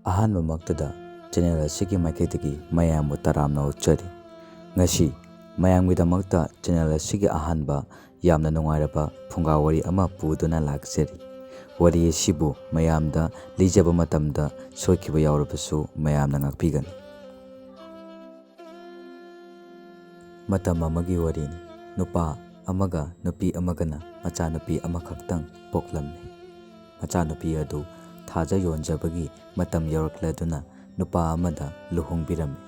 ꯑꯍꯥꯟꯕꯃꯛꯇꯗ channel ꯑꯁꯤꯒꯤ ꯃꯥꯏꯀꯩꯗꯒꯤ ꯃꯌꯥꯝꯕꯨ ꯇꯔꯥꯝꯅ ꯑꯣꯛꯆꯔꯤ꯫ ꯉꯁꯤ ꯃꯌꯥꯝꯒꯤꯗꯃꯛꯇ ꯆꯦꯅꯦꯜ ꯑꯁꯤꯒꯤ ꯑꯍꯥꯟꯕ ꯌꯥꯝꯅ ꯅꯨꯡꯉꯥꯏꯔꯕ ꯐꯨꯡꯒꯥ ꯋꯥꯔꯤ ꯑꯃ ꯄꯨꯗꯨꯅ ꯂꯥꯛꯆꯔꯤ꯫ ꯋꯥꯔꯤ ꯑꯁꯤꯕꯨ ꯃꯌꯥꯝꯗ ꯂꯤꯖꯕ ꯃꯇꯝꯗ ꯁꯣꯏꯈꯤꯕ ꯌꯥꯎꯔꯕꯁꯨ ꯃꯌꯥꯝꯅ ꯉꯥꯛꯄꯤꯒꯅꯤ꯫ ꯃꯇꯝ ꯑꯃꯒꯤ ꯋꯥꯔꯤꯅꯤ꯫ ꯅꯨꯄꯥ ꯑꯃꯒ ꯅꯨꯄꯤ ꯑꯃꯒꯅ ꯃꯆꯥꯅꯨꯄꯤ ꯑꯃꯈꯛꯇꯪ ꯄꯣꯛꯂꯝꯃꯤ꯫ ꯃꯆꯥꯅꯨꯄꯤ ꯑꯗꯨ ꯊꯥꯖ ꯌꯣꯟꯖꯕꯒꯤ ꯃꯇꯝ ꯌꯧꯔꯛꯂꯗꯨꯅ ꯅꯨꯄꯥ ꯑꯃꯗ ꯂꯨꯍꯣꯡꯕꯤꯔꯝꯃꯤ꯫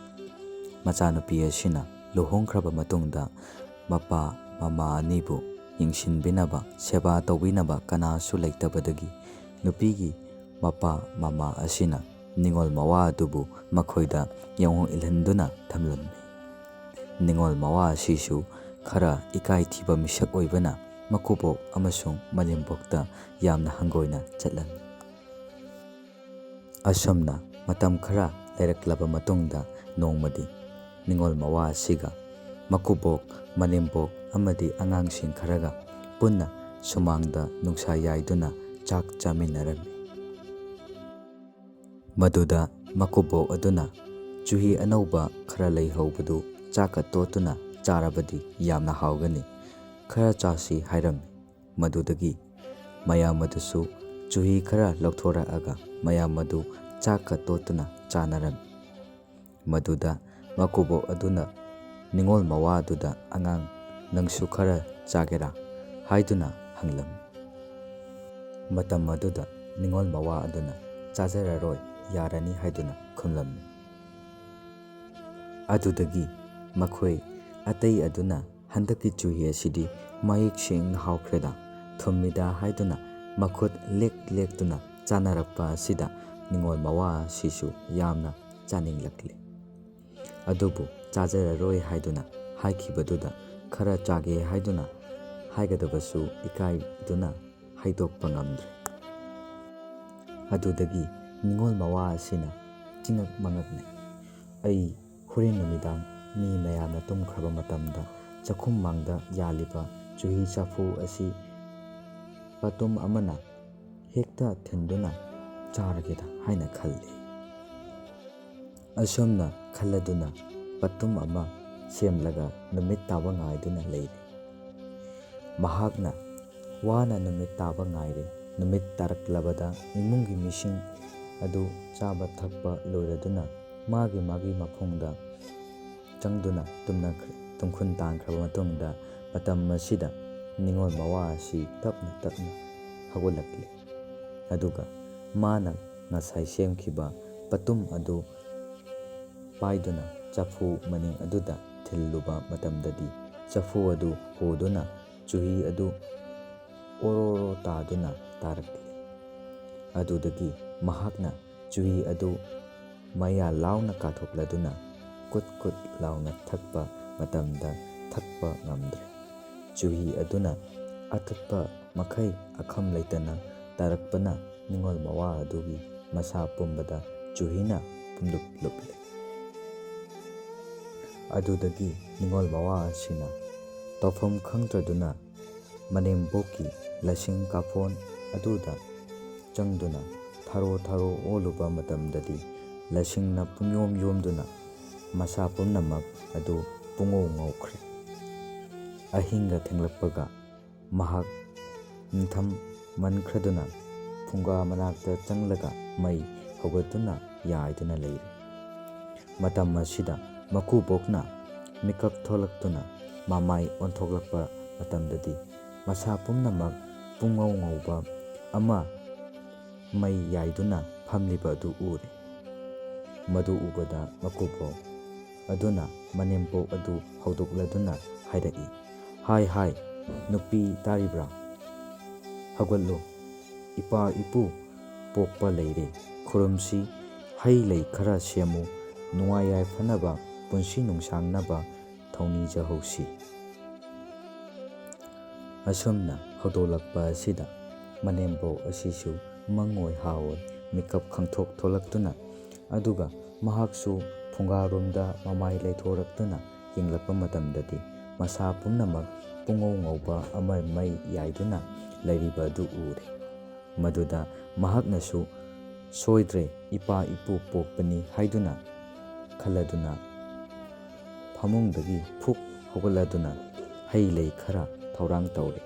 ꯃꯆꯥꯅꯨꯄꯤ ꯑꯁꯤꯅ ꯂꯨꯍꯣꯡꯈ꯭ꯔꯕ ꯃꯇꯨꯡꯗ ꯃꯄꯥ ꯃꯃꯥ ꯑꯅꯤꯕꯨ ꯌꯦꯡꯁꯤꯟꯕꯤꯅꯕ ꯁꯦꯕꯥ ꯇꯧꯕꯤꯅꯕ ꯀꯅꯥꯁꯨ ꯂꯩꯇꯕꯗꯒꯤ ꯅꯨꯄꯤꯒꯤ ꯃꯄꯥ ꯃꯃꯥ ꯑꯁꯤꯅ ꯅꯤꯡꯉꯣꯜ ꯃꯋꯥ ꯑꯗꯨꯕꯨ ꯃꯈꯣꯏꯗ ꯌꯦꯡꯉꯣ ꯏꯜꯍꯟꯗꯨꯅ ꯊꯝꯂꯝꯃꯤ꯫ ꯅꯤꯡꯉꯣꯜ ꯃꯋꯥ ꯑꯁꯤꯁꯨ ꯈꯔ ꯏꯀꯥꯏ ꯊꯤꯕ ꯃꯤꯁꯛ ꯑꯣꯏꯕꯅ ꯃꯀꯨꯕꯣꯛ ꯑꯃꯁꯨꯡ ꯃꯅꯦꯝꯕꯣꯛꯇ ꯌꯥꯝꯅ ꯍꯪꯒꯣꯏꯅ ꯆꯠꯂꯝꯃꯤ꯫ ꯑꯁꯨꯝꯅ ꯃꯇꯝ ꯈꯔ ꯂꯩꯔꯛꯂꯕ ꯃꯇꯨꯡꯗ ꯅꯣꯡꯃꯗꯤ ꯅꯤꯡꯉꯣꯜ ꯃꯋꯥ ꯑꯁꯤꯒ ꯃꯀꯨꯕꯣꯛ ꯃꯅꯦꯝꯕꯣꯛ ꯑꯃꯗꯤ ꯑꯉꯥꯡꯁꯤꯡ ꯈꯔꯒ ꯄꯨꯟꯅ ꯁꯨꯃꯥꯡꯗ ꯅꯨꯡꯁꯥ ꯌꯥꯏꯗꯨꯅ ꯆꯥꯛ ꯆꯥꯃꯤꯟꯅꯔꯝꯃꯤ꯫ ꯃꯗꯨꯗ ꯃꯀꯨꯕꯣꯛ ꯑꯗꯨꯅ ꯆꯨꯍꯤ ꯑꯅꯧꯕ ꯈꯔ ꯂꯩꯍꯧꯕꯗꯨ ꯆꯥꯛꯀ ꯇꯣꯠꯇꯨꯅ ꯆꯥꯔꯕꯗꯤ ꯌꯥꯝꯅ ꯍꯥꯎꯒꯅꯤ, ꯈꯔ ꯆꯥꯁꯤ ꯍꯥꯏꯔꯝꯃꯤ꯫ ꯃꯗꯨꯗꯒꯤ ꯃꯌꯥꯝ ꯑꯗꯨꯁꯨ ꯆꯨꯍꯤ ꯈꯔ ꯂꯧꯊꯣꯔꯛꯑꯒ ꯃꯌꯥꯝ ꯑꯗꯨ ꯆꯥꯛꯀ ꯇꯣꯠꯇꯨꯅ ꯆꯥꯅꯔꯝꯃꯤ꯫ ꯃꯗꯨꯗ ꯃꯀꯨꯕꯣꯛ ꯑꯗꯨꯅ ꯅꯤꯡꯉꯣꯜ ꯃꯋꯥ ꯑꯗꯨꯗ "ꯑꯉꯥꯡ, ꯅꯪꯁꯨ ꯈꯔ ꯆꯥꯒꯦꯔꯥ?" ꯍꯥꯏꯗꯨꯅ ꯍꯪꯂꯝꯃꯤ꯫ ꯃꯇꯝ ꯑꯗꯨꯗ ꯅꯤꯡꯉꯣꯜ ꯃꯋꯥ ꯑꯗꯨꯅ "ꯆꯥꯖꯔꯔꯣꯏ, ꯌꯥꯔꯅꯤ" ꯍꯥꯏꯗꯨꯅ ꯈꯨꯝꯂꯝꯃꯤ꯫ ꯑꯗꯨꯗꯒꯤ ꯃꯈꯣꯏ ꯑꯇꯩ ꯑꯗꯨꯅ "ꯍꯟꯗꯛꯀꯤ ꯆꯨꯍꯤ ꯑꯁꯤꯗꯤ ꯃꯌꯦꯛ ꯁꯦꯡꯅ ꯍꯥꯎꯈ꯭ꯔꯦꯗ, ꯊꯨꯝꯃꯤꯗ" ꯍꯥꯏꯗꯨꯅ ꯃꯈꯨꯠ ꯂꯦꯛ-ꯂꯦꯛꯇꯨꯅ ꯆꯥꯅꯔꯛꯄ ꯑꯁꯤꯗ ꯅꯤꯡꯉꯣꯜ ꯃꯋꯥ ꯑꯁꯤꯁꯨ ꯌꯥꯝꯅ ꯆꯥꯅꯤꯡꯂꯛꯂꯦ꯫ ꯑꯗꯨꯕꯨ ꯆꯥꯖꯔꯔꯣꯏ ꯍꯥꯏꯗꯨꯅ ꯍꯥꯏꯈꯤꯕꯗꯨꯗ ꯈꯔ ꯆꯥꯒꯦ ꯍꯥꯏꯗꯨꯅ ꯍꯥꯏꯒꯗꯕꯁꯨ ꯏꯀꯥꯏꯗꯨꯅ ꯍꯥꯏꯗꯣꯛꯄ ꯉꯝꯗ꯭ꯔꯦ꯫ ꯑꯗꯨꯗꯒꯤ ꯅꯤꯡꯉꯣꯜ ꯃꯋꯥ ꯑꯁꯤꯅ ꯆꯤꯉꯛ ꯃꯉꯛꯅꯩ, "ꯑꯩ ꯍꯣꯔꯦꯟ ꯅꯨꯃꯤꯗꯥꯡ ꯃꯤ ꯃꯌꯥꯝꯅ ꯇꯨꯝꯈ꯭ꯔꯕ ꯃꯇꯝꯗ ꯆꯥꯛꯈꯨꯝꯃꯥꯡꯗ ꯌꯥꯜꯂꯤꯕ ꯆꯨꯍꯤ ꯆꯐꯨ ꯑꯁꯤ ꯄꯇꯨꯝ ꯑꯃꯅ ꯍꯦꯛꯇ ꯊꯤꯟꯗꯨꯅ ꯆꯥꯔꯒꯦꯗ ꯍꯥꯏꯅ ꯈꯜꯂꯤ"꯫ ꯑꯁꯨꯝꯅ ꯈꯜꯂꯗꯨꯅ ꯄꯇꯨꯝ ꯑꯃ ꯁꯦꯝꯂꯒ ꯅꯨꯃꯤꯠ ꯇꯥꯕ ꯉꯥꯏꯗꯨꯅ ꯂꯩꯔꯦ꯫ ꯃꯍꯥꯛꯅ ꯋꯥꯅ ꯅꯨꯃꯤꯠ ꯇꯥꯕ ꯉꯥꯏꯔꯦ꯫ ꯅꯨꯃꯤꯠ ꯇꯥꯔꯛꯂꯕꯗ ꯏꯃꯨꯡꯒꯤ ꯃꯤꯁꯤꯡ ꯑꯗꯨ ꯆꯥꯕ ꯊꯛꯄ ꯂꯣꯏꯔꯗꯨꯅ ꯃꯥꯒꯤ ꯃꯐꯝꯗ ꯆꯪꯗꯨꯅ ꯇꯨꯝꯅꯈ꯭ꯔꯦ꯫ ꯇꯨꯝꯈꯨꯟ ꯇꯥꯟꯈ꯭ꯔꯕ ꯃꯇꯨꯡꯗ ꯃꯇꯝ ꯑꯁꯤꯗ ꯅꯤꯡꯉꯣꯜ ꯃꯋꯥ ꯑꯁꯤ ꯇꯞꯅ ꯇꯞꯅ ꯍꯧꯒꯠꯂꯛꯂꯦ꯫ ꯑꯗꯨꯒ ꯃꯥꯅ ꯉꯁꯥꯏ ꯁꯦꯝꯈꯤꯕ ꯄꯇꯨꯝ ꯑꯗꯨ ꯄꯥꯏꯗꯨꯅ ꯆꯐꯨ ꯃꯅꯤꯡ ꯑꯗꯨꯗ ꯊꯤꯜꯂꯨꯕ ꯃꯇꯝꯗꯗꯤ ꯆꯐꯨ ꯑꯗꯨ ꯍꯣꯗꯨꯅ ꯆꯨꯍꯤ ꯑꯗꯨ ꯑꯣꯔꯣꯔꯣ ꯇꯥꯗꯨꯅ ꯇꯥꯔꯛꯂꯦ꯫ ꯑꯗꯨꯗꯒꯤ ꯃꯍꯥꯛꯅ ꯆꯨꯍꯤ ꯑꯗꯨ ꯃꯌꯥ ꯂꯥꯎꯅ ꯀꯥꯊꯣꯛꯂꯗꯨꯅ ꯀꯨꯠ ꯀꯨꯠ ꯂꯥꯎꯅ ꯊꯛꯄ ꯃꯇꯝꯗ ꯊꯛꯄ ꯉꯝꯗ꯭ꯔꯦ꯫ ꯆꯨꯍꯤ ꯑꯗꯨꯅ ꯑꯊꯨꯠꯄ ꯃꯈꯩ ꯑꯈꯝ ꯂꯩꯇꯅ ꯇꯥꯔꯛꯄꯅ ꯅꯤꯡꯉꯣꯜ ꯃꯋꯥ ꯑꯗꯨꯒꯤ ꯃꯁꯥ ꯄꯨꯝꯕꯗ ꯆꯨꯍꯤꯅ ꯄꯨꯡꯂꯨꯞ ꯂꯨꯞꯂꯦ꯫ ꯑꯗꯨꯗꯒꯤ ꯅꯤꯡꯉꯣꯜ ꯃꯋꯥ ꯑꯁꯤꯅ ꯇꯧꯐꯝ ꯈꯪꯗ꯭ꯔꯗꯨꯅ ꯃꯅꯦꯝꯕꯣꯛꯀꯤ ꯂꯁꯤꯡ ꯀꯥꯐꯣꯟ ꯑꯗꯨꯗ ꯆꯪꯗꯨꯅ ꯊꯥꯔꯣ ꯊꯥꯔꯣ ꯑꯣꯜꯂꯨꯕ ꯃꯇꯝꯗꯗꯤ ꯂꯁꯤꯡꯅ ꯄꯨꯡꯌꯣꯝ ꯌꯣꯝꯗꯨꯅ ꯃꯁꯥ ꯄꯨꯝꯅꯃꯛ ꯑꯗꯨ ꯄꯨꯡꯉꯧ ꯉꯧꯈ꯭ꯔꯦ꯫ ꯑꯍꯤꯡꯒ ꯊꯦꯡꯂꯛꯄꯒ ꯃꯍꯥꯛ ꯅꯤꯡꯊꯝ ꯃꯟꯈ꯭ꯔꯗꯨꯅ ꯐꯨꯡꯒꯥ ꯃꯅꯥꯛꯇ ꯆꯪꯂꯒ ꯃꯩ ꯍꯧꯒꯠꯇꯨꯅ ꯌꯥꯏꯗꯨꯅ ꯂꯩꯔꯦ꯫ ꯃꯇꯝ ꯑꯁꯤꯗ ꯃꯀꯨꯕꯣꯛꯅ ꯃꯤꯀꯞ ꯊꯣꯛꯂꯛꯇꯨꯅ ꯃꯃꯥꯏ ꯑꯣꯟꯊꯣꯛꯂꯛꯄ ꯃꯇꯝꯗꯗꯤ ꯃꯁꯥ ꯄꯨꯝꯅꯃꯛ ꯄꯨꯡꯉꯧ ꯉꯧꯕ ꯑꯃ ꯃꯩ ꯌꯥꯏꯗꯨꯅ ꯐꯝꯂꯤꯕ ꯑꯗꯨ ꯎꯔꯦ꯫ ꯃꯗꯨ ꯎꯕꯗ ꯃꯀꯨꯕꯣꯛ ꯑꯗꯨꯅ ꯃꯅꯦꯝꯕꯣꯛ ꯑꯗꯨ ꯍꯧꯗꯣꯛꯂꯗꯨꯅ ꯍꯥꯏꯔꯛꯏ, "ꯍꯥꯏ ꯍꯥꯏ, ꯅꯨꯄꯤ ꯇꯥꯔꯤꯕ꯭ꯔꯥ? ꯍꯧꯒꯠꯂꯨ, ꯏꯄꯥ ꯏꯄꯨ ꯄꯣꯛꯄ ꯂꯩꯔꯦ, ꯈꯨꯔꯨꯝꯁꯤ, ꯍꯩ ꯂꯩ ꯈꯔ ꯁꯦꯝꯃꯨ, ꯅꯨꯡꯉꯥꯏ ꯌꯥꯏꯐꯅꯕ, ꯄꯨꯟꯁꯤ ꯅꯨꯡꯁꯥꯡꯅꯕ ꯊꯧꯅꯤꯖꯍꯧꯁꯤ"꯫ ꯑꯁꯨꯝꯅ ꯍꯧꯗꯣꯛꯂꯛꯄ ꯑꯁꯤꯗ ꯃꯅꯦꯝꯕꯣꯛ ꯑꯁꯤꯁꯨ ꯃꯪꯑꯣꯏ ꯍꯥꯑꯣꯏ ꯃꯤꯀꯞ ꯈꯪꯊꯣꯛ ꯊꯣꯛꯂꯛꯇꯨꯅ ꯑꯗꯨꯒ ꯃꯍꯥꯛꯁꯨ ꯐꯨꯡꯒꯥꯔꯣꯝꯗ ꯃꯃꯥꯏ ꯂꯩꯊꯣꯔꯛꯇꯨꯅ ꯌꯦꯡꯂꯛꯄ ꯃꯇꯝꯗꯗꯤ ꯃꯁꯥ ꯄꯨꯝꯅꯃꯛ ꯄꯨꯡꯉꯧ ꯉꯧꯕ ꯑꯃ ꯃꯩ ꯌꯥꯏꯗꯨꯅ ꯂꯩꯔꯤꯕ ꯑꯗꯨ ꯎꯔꯦ꯫ ꯃꯗꯨꯗ ꯃꯍꯥꯛꯅꯁꯨ ꯁꯣꯏꯗ꯭ꯔꯦ ꯏꯄꯥ ꯏꯄꯨ ꯄꯣꯛꯄꯅꯤ ꯍꯥꯏꯗꯨꯅ ꯈꯜꯂꯗꯨꯅ ꯐꯃꯨꯡꯗꯒꯤ ꯐꯨꯛ ꯍꯧꯒꯠꯂꯗꯨꯅ ꯍꯩ ꯂꯩ ꯈꯔ ꯊꯧꯔꯥꯡ ꯇꯧꯔꯦ꯫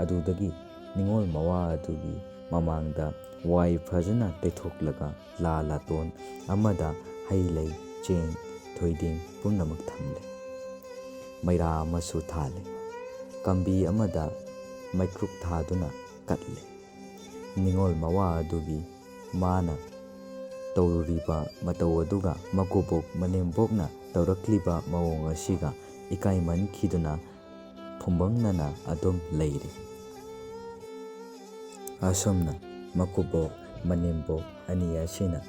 ꯑꯗꯨꯗꯒꯤ ꯅꯤꯡꯉꯣꯜ ꯃꯋꯥ ꯑꯗꯨꯒꯤ ꯃꯃꯥꯡꯗ ꯋꯥꯏ ꯐꯖꯅ ꯇꯩꯊꯣꯛꯂꯒ ꯂꯥ ꯂꯥꯇꯣꯟ ꯑꯃꯗ ꯍꯩ ꯂꯩ ꯆꯦꯡ ꯊꯣꯏꯗꯤꯡ ꯄꯨꯝꯅꯃꯛ ꯊꯝꯂꯦ꯫ ꯃꯩꯔꯥ ꯑꯃꯁꯨ ꯊꯥꯜꯂꯦ꯫ ꯀꯝꯕꯤ ꯑꯃꯗ ꯃꯩꯀ꯭ꯔꯨꯛ ꯊꯥꯗꯨꯅ ꯀꯠꯂꯦ꯫ ꯅꯤꯡꯉꯣꯜ ꯃꯋꯥ ꯑꯗꯨꯒꯤ ꯃꯥꯅ ꯇꯧꯔꯨꯔꯤꯕ ꯃꯇꯧ ꯑꯗꯨꯒ ꯃꯀꯨꯕꯣꯛ ꯃꯅꯦꯝꯕꯣꯛꯅ ꯇꯧꯔꯛꯂꯤꯕ ꯃꯑꯣꯡ ꯑꯁꯤꯒ ꯏꯀꯥꯏꯃꯟꯈꯤꯗꯨꯅ ꯐꯨꯝꯕꯪꯅꯅ ꯑꯗꯨꯝ ꯂꯩꯔꯤ꯫ ꯑꯁꯨꯝꯅ ꯃꯀꯨꯕꯣꯛ ꯃꯅꯦꯝꯕꯣꯛ ꯑꯅꯤ ꯑꯁꯤꯅ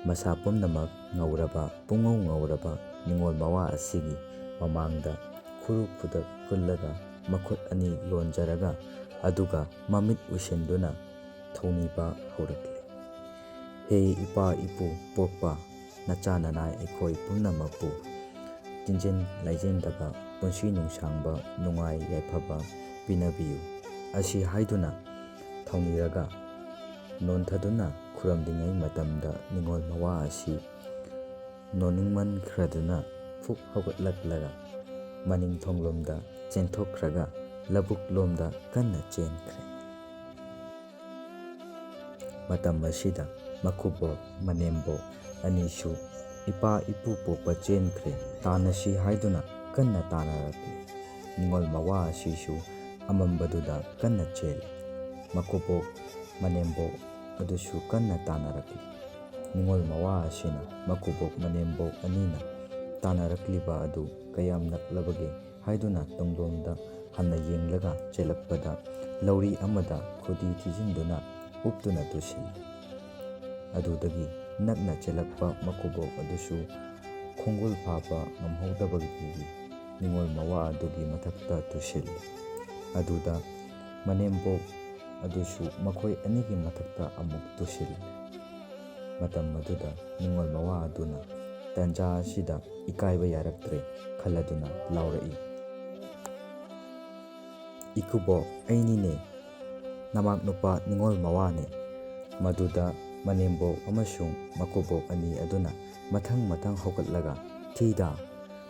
ꯃꯁꯥ ꯄꯨꯝꯅꯃꯛ ꯉꯧꯔꯕ ꯄꯨꯡꯉꯧ ꯉꯧꯔꯕ ꯅꯤꯡꯉꯣꯜ ꯃꯋꯥ ꯑꯁꯤꯒꯤ ꯃꯃꯥꯡꯗ ꯈꯨꯔꯨ ꯈꯨꯗꯛ ꯀꯨꯜꯂꯒ ꯃꯈꯨꯠ ꯑꯅꯤ ꯂꯣꯟꯖꯔꯒ ꯑꯗꯨꯒ ꯃꯃꯤꯠ ꯎꯏꯁꯤꯟꯗꯨꯅ ꯊꯧꯅꯤꯕ ꯍꯧꯔꯛꯂꯦ꯫ ꯍꯦ ꯏꯄꯥ ꯏꯄꯨ ꯄꯣꯛꯄ ꯅꯆꯥ ꯅꯅꯥꯏ ꯑꯩꯈꯣꯏ ꯄꯨꯝꯅꯃꯛꯄꯨ ꯇꯤꯟꯖꯤꯟ ꯂꯥꯏꯖꯤꯟꯗꯕ ꯄꯨꯟꯁꯤ ꯅꯨꯡꯁꯥꯡꯕ ꯅꯨꯡꯉꯥꯏ ꯌꯥꯏꯐꯕ ꯄꯤꯅꯕꯤꯌꯨ ꯑꯁꯤ ꯍꯥꯏꯗꯨꯅ ꯊꯧꯅꯤꯔꯒ ꯅꯣꯟꯊꯗꯨꯅ ꯈꯨꯔꯝꯂꯤꯉꯩ ꯃꯇꯝꯗ ꯅꯤꯡꯉꯣꯜ ꯃꯋꯥ ꯑꯁꯤ ꯅꯣꯟꯅꯤꯡꯃꯟꯈ꯭ꯔꯗꯨꯅ ꯐꯨꯛ ꯍꯧꯒꯠꯂꯛꯂꯒ ꯃꯅꯤꯡ ꯊꯣꯡꯂꯣꯝꯗ ꯆꯦꯟꯊꯣꯛꯈ꯭ꯔꯒ ꯂꯧꯕꯨꯛ ꯂꯣꯝꯗ ꯀꯟꯅ ꯆꯦꯟꯈ꯭ꯔꯦ꯫ ꯃꯇꯝ ꯑꯁꯤꯗ ꯃꯀꯨꯕꯣꯛ ꯃꯅꯦꯝꯕꯣꯛ ꯑꯅꯤꯁꯨ ꯏꯄꯥ ꯏꯄꯨ ꯄꯣꯛꯄ ꯆꯦꯟꯈ꯭ꯔꯦ ꯇꯥꯟꯅꯁꯤ ꯍꯥꯏꯗꯨꯅ ꯀꯟꯅ ꯇꯥꯟꯅꯔꯛꯂꯤ꯫ ꯅꯤꯡꯉꯣꯜ ꯃꯋꯥ ꯑꯁꯤꯁꯨ ꯑꯃꯝꯕꯗꯨꯗ ꯀꯟꯅ ꯆꯦꯜꯂꯤ꯫ ꯃꯀꯨꯕꯣꯛ ꯃꯅꯦꯝꯕꯣꯛ ꯑꯗꯨꯁꯨ ꯀꯟꯅ ꯇꯥꯟꯅꯔꯛꯂꯤ꯫ ꯅꯤꯡꯉꯣꯜ ꯃꯋꯥ ꯑꯁꯤꯅ ꯃꯀꯨꯕꯣꯛ ꯃꯅꯦꯝꯕꯣꯛ ꯑꯅꯤꯅ ꯇꯥꯟꯅꯔꯛꯂꯤꯕ ꯑꯗꯨ ꯀꯌꯥꯝ ꯅꯛꯂꯕꯒꯦ ꯍꯥꯏꯗꯨꯅ ꯇꯨꯡꯂꯣꯝꯗ ꯍꯟꯅ ꯌꯦꯡꯂꯒ ꯆꯦꯜꯂꯛꯄꯗ ꯂꯧꯔꯤ ꯑꯃꯗ ꯈꯨꯗꯤ ꯊꯤꯖꯤꯟꯗꯨꯅ ꯎꯞꯇꯨꯅ ꯇꯨꯁꯤꯜꯂꯤ꯫ ꯑꯗꯨꯗꯒꯤ ꯅꯛꯅ ꯆꯦꯜꯂꯛꯄ ꯃꯀꯨꯕꯣꯛ ꯑꯗꯨꯁꯨ ꯈꯣꯡꯒꯨꯜ ꯐꯥꯕ ꯉꯝꯍꯧꯗꯕꯗꯒꯤ ꯅꯤꯡꯉꯣꯜ ꯃꯋꯥ ꯑꯗꯨꯒꯤ ꯃꯊꯛꯇ ꯇꯨꯁꯤꯜꯂꯤ꯫ ꯑꯗꯨꯗ ꯃꯅꯦꯝꯕꯣꯛ ꯑꯗꯨꯁꯨ ꯃꯈꯣꯏ ꯑꯅꯤꯒꯤ ꯃꯊꯛꯇ ꯑꯃꯨꯛ ꯇꯨꯁꯤꯜꯂꯤ꯫ ꯃꯇꯝ ꯑꯗꯨꯗ ꯅꯤꯡꯉꯣꯜ ꯃꯋꯥ ꯑꯗꯨꯅ ꯇꯟꯖꯥ ꯑꯁꯤꯗ ꯏꯀꯥꯏꯕ ꯌꯥꯔꯛꯇ꯭ꯔꯦ ꯈꯜꯂꯗꯨꯅ ꯂꯥꯎꯔꯛꯏ꯫ ꯏꯀꯨꯕꯣꯛ ꯑꯩꯅꯤꯅꯦ ꯅꯃꯥꯛ ꯅꯨꯄꯥ ꯅꯤꯡꯉꯣꯜ ꯃꯋꯥꯅꯦ꯫ ꯃꯗꯨꯗ ꯃꯅꯦꯝꯕꯣꯛ ꯑꯃꯁꯨꯡ ꯃꯀꯨꯕꯣꯛ ꯑꯅꯤ ꯑꯗꯨꯅ ꯃꯊꯪ ꯃꯊꯪ ꯍꯧꯒꯠꯂꯒ ꯊꯤꯗꯥ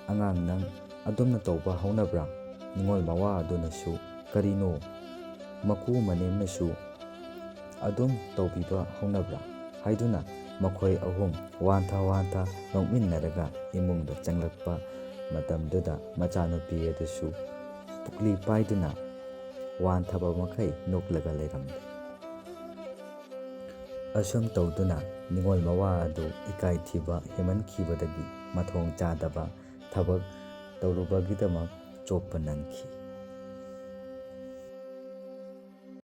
ꯑꯉꯥꯡ ꯅꯪ ꯑꯗꯨꯝꯅ ꯇꯧꯕ ꯍꯧꯅꯕ꯭ꯔꯥ? ꯅꯤꯡꯉꯣꯜ ꯃꯋꯥ ꯑꯗꯨꯅꯁꯨ ꯀꯔꯤꯅꯣ ꯃꯀꯨ ꯃꯅꯦꯝꯅꯁꯨ ꯑꯗꯨꯝ ꯇꯧꯕꯤꯕ ꯍꯧꯅꯕ꯭ꯔꯥ ꯍꯥꯏꯗꯨꯅ ꯃꯈꯣꯏ ꯑꯍꯨꯝ ꯋꯥꯟꯊ ꯋꯥꯟꯊ ꯅꯣꯛꯃꯤꯟꯅꯔꯒ ꯏꯃꯨꯡꯗ ꯆꯪꯂꯛꯄ ꯃꯇꯝꯗꯨꯗ ꯃꯆꯥꯅꯨꯄꯤ ꯑꯗꯨꯁꯨ ꯄꯨꯛꯂꯤ ꯄꯥꯏꯗꯨꯅ ꯋꯥꯟꯊꯕ ꯃꯈꯩ ꯅꯣꯛꯂꯒ ꯂꯩꯔꯝꯂꯦ꯫ ꯑꯁꯨꯝ ꯇꯧꯗꯨꯅ ꯅꯤꯡꯉꯣꯜ ꯃꯋꯥ ꯑꯗꯨ ꯏꯀꯥꯏꯊꯤꯕ ꯍꯦꯟꯃꯟꯈꯤꯕꯗꯒꯤ ꯃꯊꯣꯡ ꯆꯥꯗꯕ ꯊꯕꯛ ꯇꯧꯔꯨꯕꯒꯤꯗꯃꯛ ꯆꯣꯞꯄ ꯅꯪꯈꯤ꯫